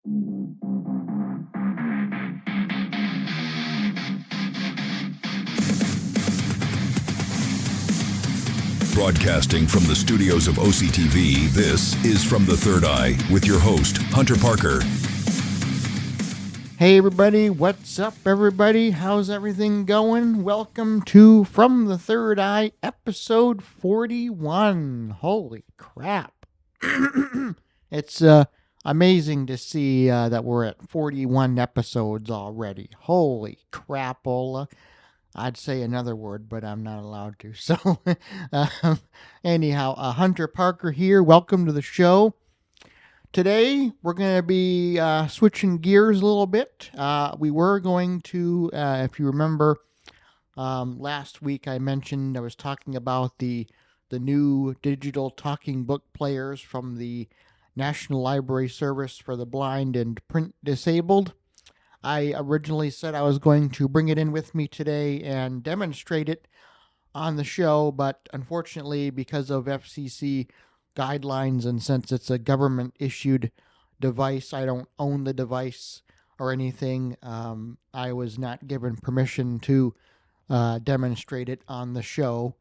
Broadcasting from the studios of OCTV, this is From the Third Eye with your host, Hunter Parker. Hey everybody, what's up everybody? How's everything going? Welcome to From the Third Eye, episode 41. Holy crap. It's amazing to see that we're at 41 episodes already. Holy crapola. I'd say another word, but I'm not allowed to. So, anyhow, Hunter Parker here. Welcome to the show. Today, we're going to be switching gears a little bit. We were going to, if you remember, last week I mentioned I was talking about the new digital talking book players from the National Library Service for the Blind and Print Disabled. I originally said I was going to bring it in with me today and demonstrate it on the show, but unfortunately, because of FCC guidelines and since it's a government-issued device, I don't own the device or anything. I was not given permission to demonstrate it on the show,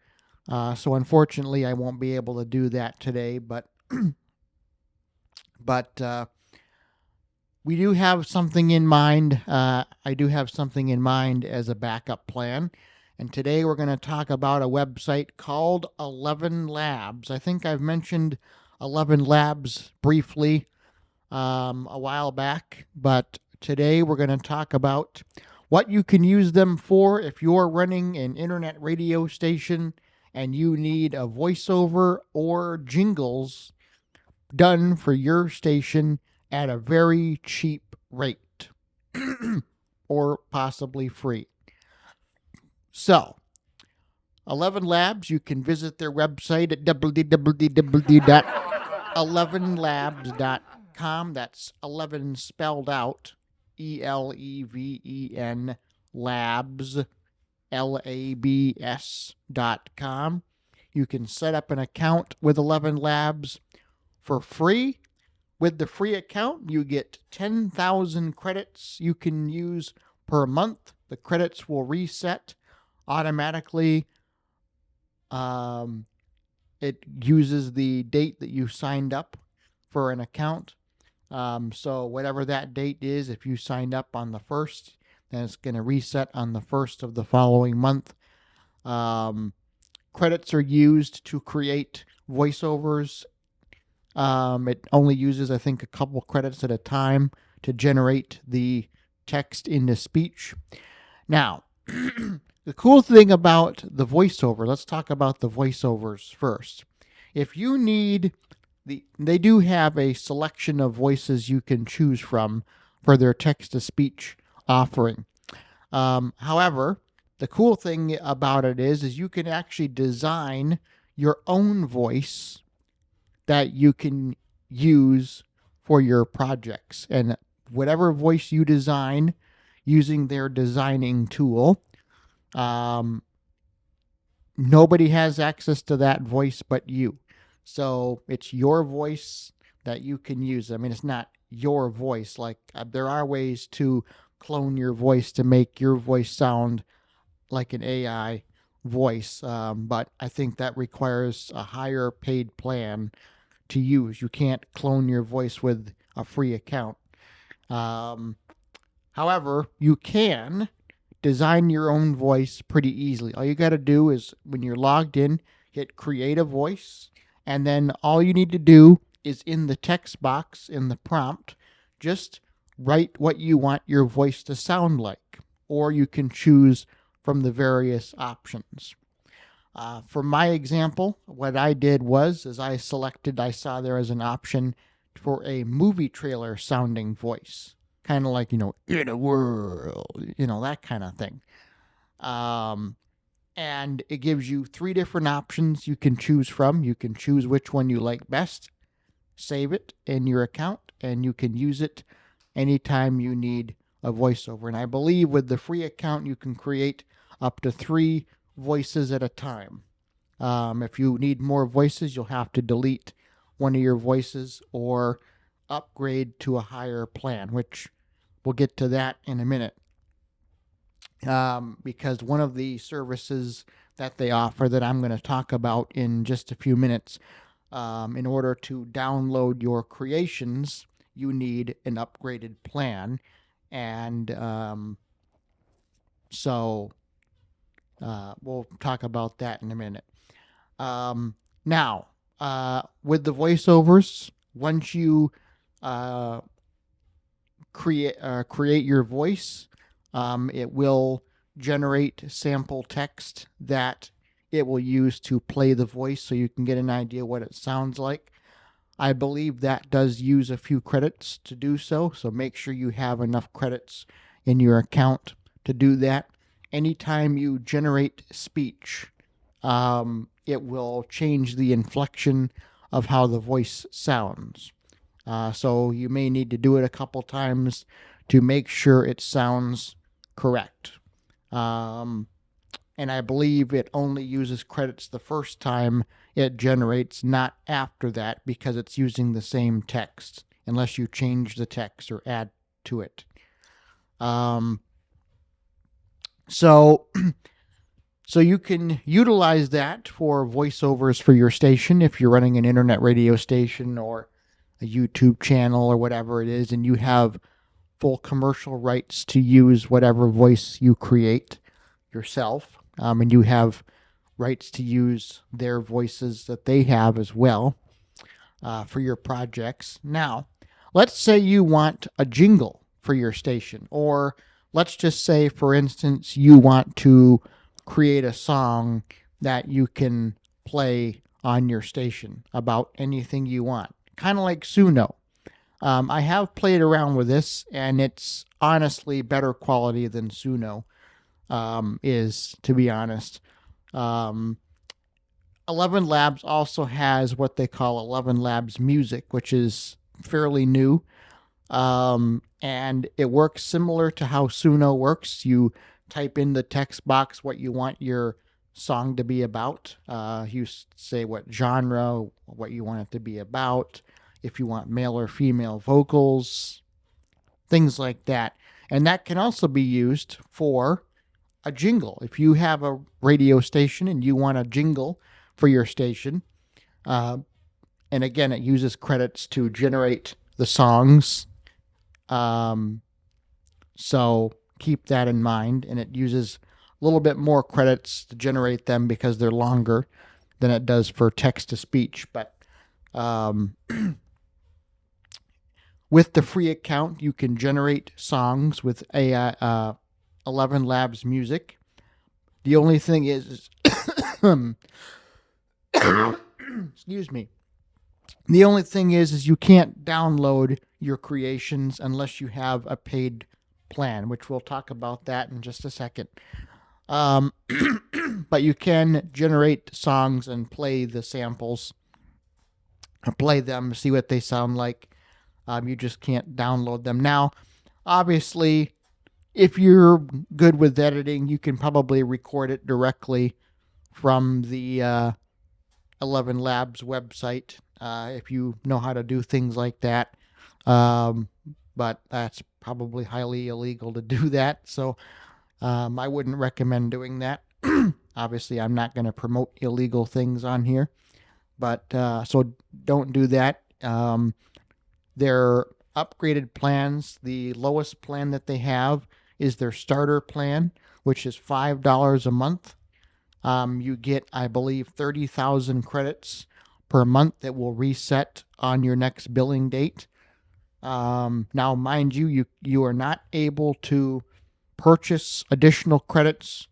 so unfortunately, I won't be able to do that today. But we do have something in mind. I do have something in mind as a backup plan. And today we're going to talk about a website called ElevenLabs. I think I've mentioned ElevenLabs briefly a while back, but today we're going to talk about what you can use them for if you're running an internet radio station and you need a voiceover or jingles done for your station at a very cheap rate or possibly free. So, ElevenLabs, you can visit their website at www.elevenlabs.com. That's 11 spelled out, ELEVEN labs, LABS.com. You can set up an account with ElevenLabs for free. With the free account, you get 10,000 credits you can use per month. The credits will reset automatically. It uses the date that you signed up for an account. So whatever that date is, if you signed up on the 1st, then it's going to reset on the 1st of the following month. Credits are used to create voiceovers. It only uses, I think, a couple credits at a time to generate the text into speech. Now, the cool thing about the voiceover, let's talk about the voiceovers first. If you need, they do have a selection of voices you can choose from for their text-to-speech offering. However, the cool thing about it is you can actually design your own voice that you can use for your projects. And whatever voice you design using their designing tool, nobody has access to that voice but you. So it's your voice that you can use. I mean, it's not your voice. Like there are ways to clone your voice to make your voice sound like an AI voice, but I think that requires a higher paid plan to use. You can't clone your voice with a free account. However, you can design your own voice pretty easily. All you got to do is when you're logged in, hit create a voice, and then all you need to do is in the text box in the prompt, just write what you want your voice to sound like, or you can choose from the various options. For my example, what I did was I saw there as an option for a movie trailer sounding voice. Kind of like, in a world, that kind of thing. And it gives you 3 different options you can choose from. You can choose which one you like best, save it in your account, and you can use it anytime you need a voiceover. And I believe with the free account, you can create up to 3 voices at a time. If you need more voices, you'll have to delete one of your voices or upgrade to a higher plan, which we'll get to that in a minute. Because one of the services that they offer that I'm going to talk about in just a few minutes, in order to download your creations, you need an upgraded plan. And so we'll talk about that in a minute. Now, with the voiceovers, once you create your voice, it will generate sample text that it will use to play the voice, so you can get an idea what it sounds like. I believe that does use a few credits to do so, so make sure you have enough credits in your account to do that. Anytime you generate speech, it will change the inflection of how the voice sounds. So you may need to do it a couple times to make sure it sounds correct. And I believe it only uses credits the first time it generates, not after that, because it's using the same text, unless you change the text or add to it. So you can utilize that for voiceovers for your station if you're running an internet radio station or a YouTube channel or whatever it is, and you have full commercial rights to use whatever voice you create yourself, and you have rights to use their voices that they have as well for your projects. Now, let's say you want a jingle for your station, or let's just say, for instance, you want to create a song that you can play on your station about anything you want, kind of like Suno. I have played around with this, and it's honestly better quality than Suno is, to be honest. ElevenLabs also has what they call ElevenLabs Music, which is fairly new. And it works similar to how Suno works. You type in the text box what you want your song to be about. You say what genre, what you want it to be about, if you want male or female vocals, things like that. And that can also be used for a jingle. If you have a radio station and you want a jingle for your station, and again, it uses credits to generate the songs. So keep that in mind, and it uses a little bit more credits to generate them because they're longer than it does for text to speech. But with the free account, you can generate songs with ElevenLabs Music. The only thing is excuse me. The only thing is you can't download your creations unless you have a paid plan, which we'll talk about that in just a second. But you can generate songs and play the samples, play them, see what they sound like. You just can't download them. Now, obviously, if you're good with editing, you can probably record it directly from the ElevenLabs website, if you know how to do things like that. But that's probably highly illegal to do that. So I wouldn't recommend doing that. Obviously, I'm not going to promote illegal things on here. But so don't do that. Their upgraded plans, the lowest plan that they have is their starter plan, which is $5 a month. You get, I believe, 30,000 credits per month that will reset on your next billing date. Now, mind you, you are not able to purchase additional credits,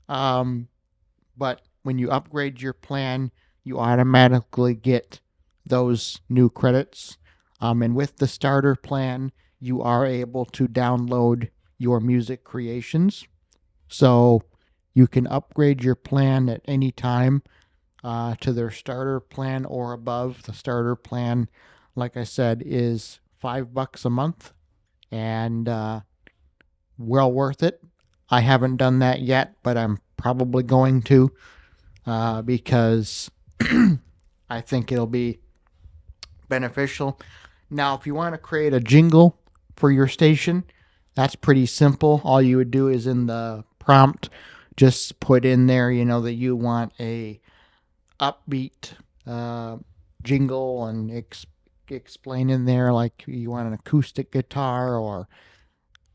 but when you upgrade your plan, you automatically get those new credits. And with the starter plan, you are able to download your music creations. So you can upgrade your plan at any time to their starter plan or above. The starter plan, like I said, is $5 a month, and well worth it. I haven't done that yet, but I'm probably going to because I think it'll be beneficial. Now, if you want to create a jingle for your station, that's pretty simple. All you would do is in the prompt, just put in there, that you want a upbeat uh, jingle and explain in there like you want an acoustic guitar or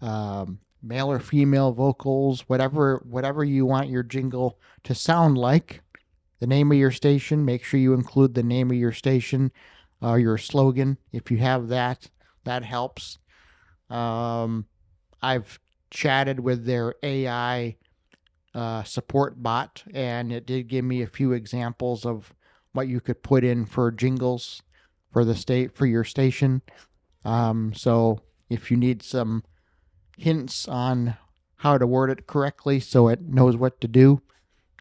male or female vocals, whatever you want your jingle to sound like. The name of your station. Make sure you include the name of your station, your slogan. If you have that, that helps. I've chatted with their AI support bot, and it did give me a few examples of what you could put in for jingles for your station. So if you need some hints on how to word it correctly so it knows what to do,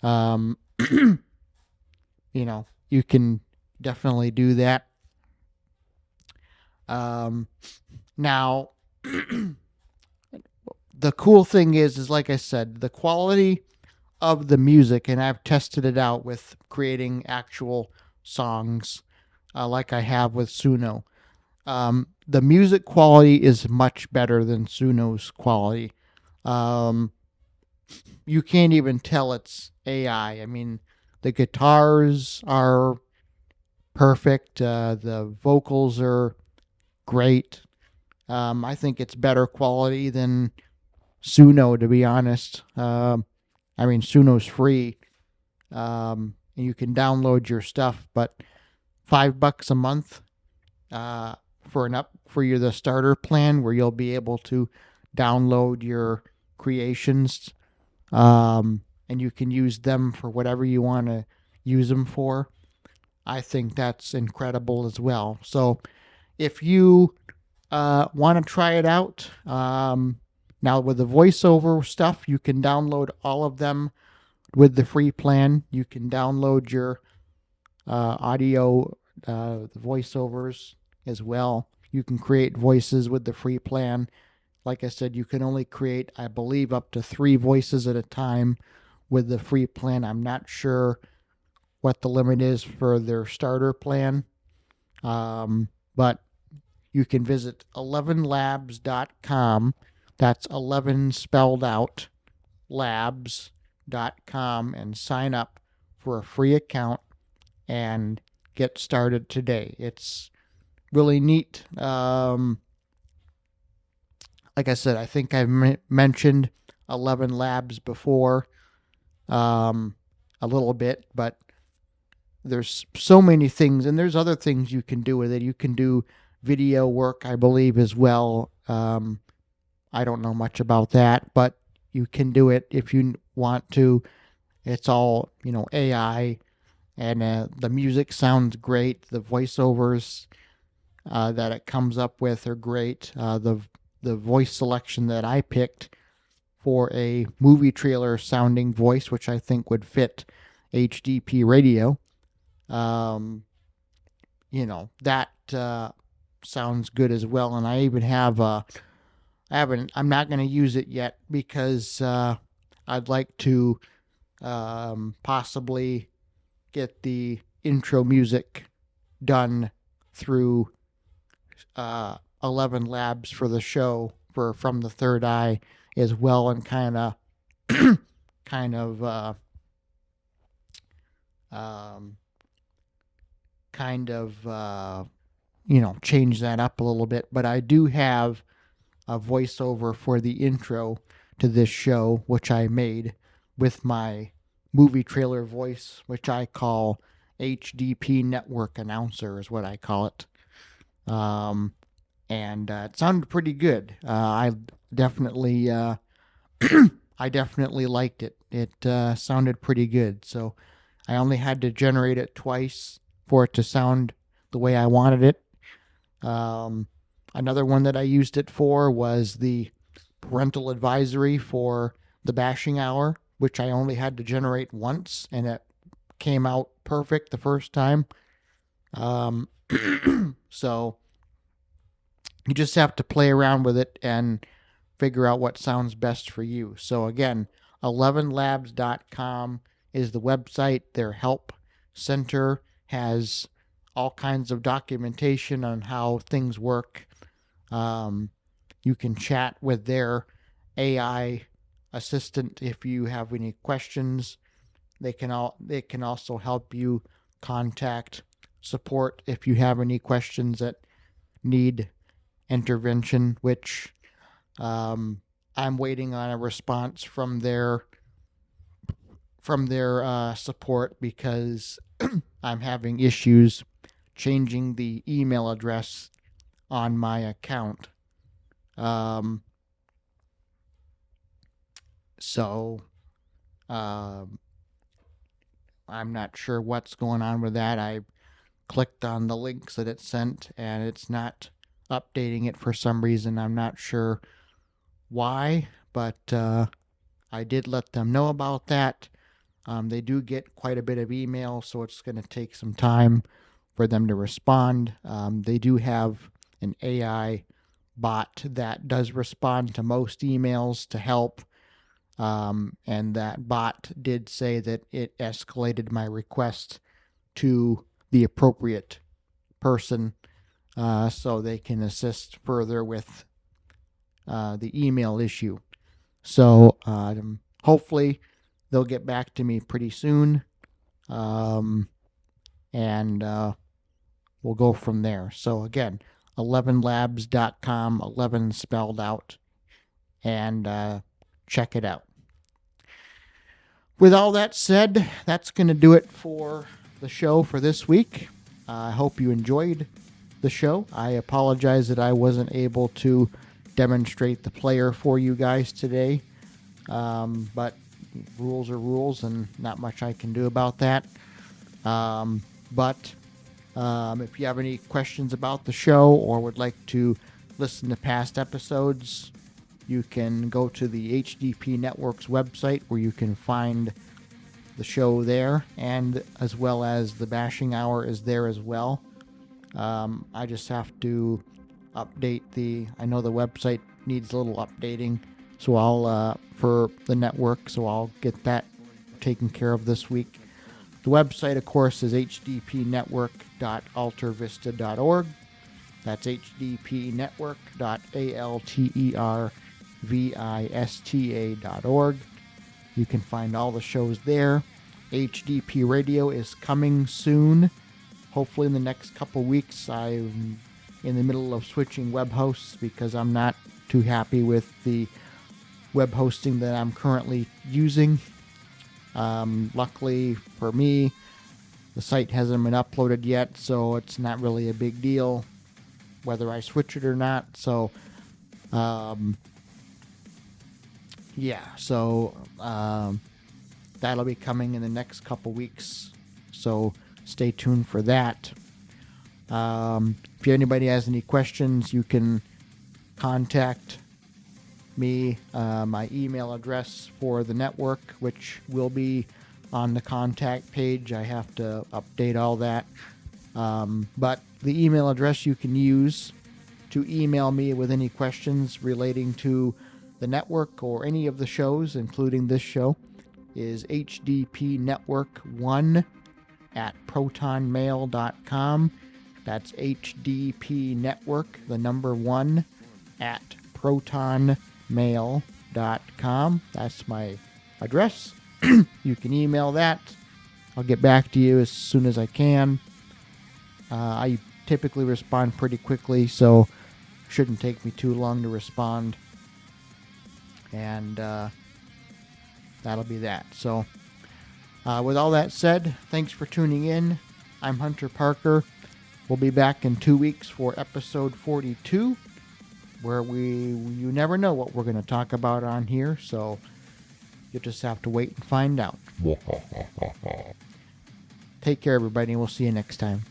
um, you can definitely do that. Now, the cool thing is like I said, the quality of the music, and I've tested it out with creating actual songs, like I have with Suno. The music quality is much better than Suno's quality. You can't even tell it's AI. I mean, the guitars are perfect. The vocals are great. I think it's better quality than Suno, to be honest. Suno's free. And you can download your stuff, but $5 a month for the starter plan, where you'll be able to download your creations, and you can use them for whatever you want to use them for. I think that's incredible as well. So if you want to try it out, now with the voiceover stuff, you can download all of them with the free plan. You can download your audio, the voiceovers as well. You can create voices with the free plan. Like I said, you can only create, I believe, up to 3 voices at a time with the free plan. I'm not sure what the limit is for their starter plan, but you can visit ElevenLabs.com. That's 11 spelled out, labs.com, and sign up for a free account and get started today. It's really neat. Like I said, I think I've mentioned ElevenLabs before, a little bit, but there's so many things, and there's other things you can do with it. You can do video work, I believe, as well. I don't know much about that, but you can do it if you want to. It's all, AI, and the music sounds great. The voiceovers that it comes up with are great. The voice selection that I picked for a movie trailer sounding voice, which I think would fit HDP radio, that sounds good as well. And I even have I'm not going to use it yet because I'd like to possibly get the intro music done through ElevenLabs for the show for From the Third Eye as well, and kind of change that up a little bit. But I do have a voiceover for the intro to this show, which I made with my movie trailer voice, which I call HDP Network Announcer, is what I call it. And it sounded pretty good. I definitely liked it. It sounded pretty good. So I only had to generate it twice for it to sound the way I wanted it. Another one that I used it for was the parental advisory for the bashing hour, which I only had to generate once, and it came out perfect the first time. So you just have to play around with it and figure out what sounds best for you. So again, ElevenLabs.com is the website. Their help center has all kinds of documentation on how things work. You can chat with their AI assistant if you have any questions. They can also help you contact support if you have any questions that need intervention, which I'm waiting on a response from their support because I'm having issues changing the email address on my account. So I'm not sure what's going on with that. I clicked on the links that it sent and it's not updating it for some reason. I'm not sure why, but I did let them know about that. They do get quite a bit of email, so it's going to take some time for them to respond. They do have an AI bot that does respond to most emails to help. And that bot did say that it escalated my request to the appropriate person so they can assist further with the email issue. So hopefully they'll get back to me pretty soon, and we'll go from there. So again, ElevenLabs.com, 11 spelled out, and check it out. With all that said, that's going to do it for the show for this week. I hope you enjoyed the show. I apologize that I wasn't able to demonstrate the player for you guys today, but rules are rules and not much I can do about that. But if you have any questions about the show or would like to listen to past episodes, you can go to the HDP Network's website where you can find the show there, and as well as the Bashing Hour is there as well. I just have to update I know the website needs a little updating, so I'll for the network, so I'll get that taken care of this week. The website, of course, is hdpnetwork.altervista.org. That's hdpnetwork.altervista.org. You can find all the shows there. HDP Radio is coming soon. Hopefully in the next couple weeks. I'm in the middle of switching web hosts because I'm not too happy with the web hosting that I'm currently using. Luckily for me, the site hasn't been uploaded yet, so it's not really a big deal whether I switch it or not. So, that'll be coming in the next couple weeks. So stay tuned for that. If anybody has any questions, you can contact me. My email address for the network, which will be on the contact page. I have to update all that. But the email address you can use to email me with any questions relating to the network or any of the shows, including this show, is hdpnetwork1@protonmail.com. That's hdpnetwork, the number 1, @protonmail.com. That's my address. You can email that. I'll get back to you as soon as I can. I typically respond pretty quickly, so shouldn't take me too long to respond. And that'll be that. So with all that said, thanks for tuning in. I'm Hunter Parker. We'll be back in 2 weeks for episode 42, where you never know what we're going to talk about on here, so you'll just have to wait and find out. Take care, everybody, and we'll see you next time.